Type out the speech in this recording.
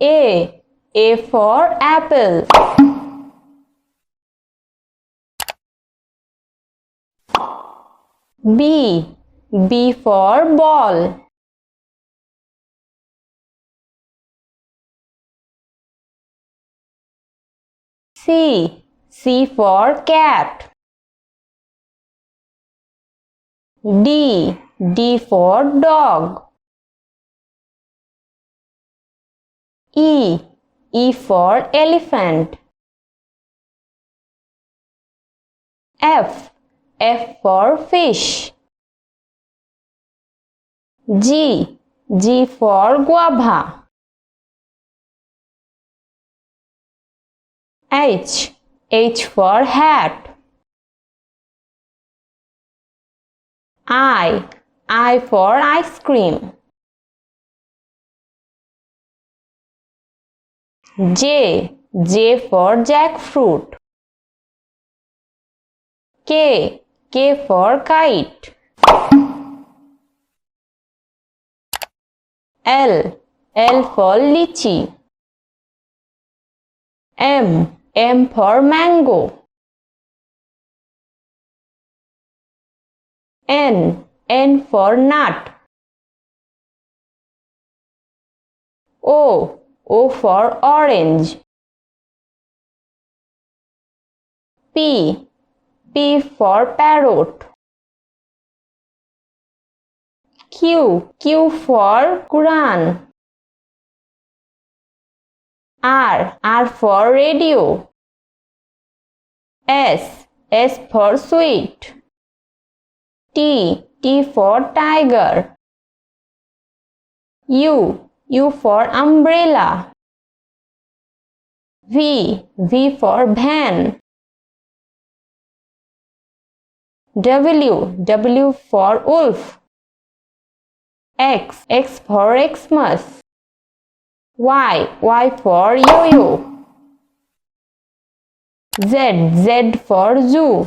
A for apple. B for ball. C for cat. D for dog. E for elephant. F for fish. G for guava. H for hat. I for ice cream. J for jackfruit. K for kite. L for lychee. M for mango. N for nut. O for orange. P for parrot. Q for Quran. R for radio. S for sweet. T for tiger. U for umbrella. V for van. W for wolf. X for Xmas. Y for yo-yo. Z for zoo.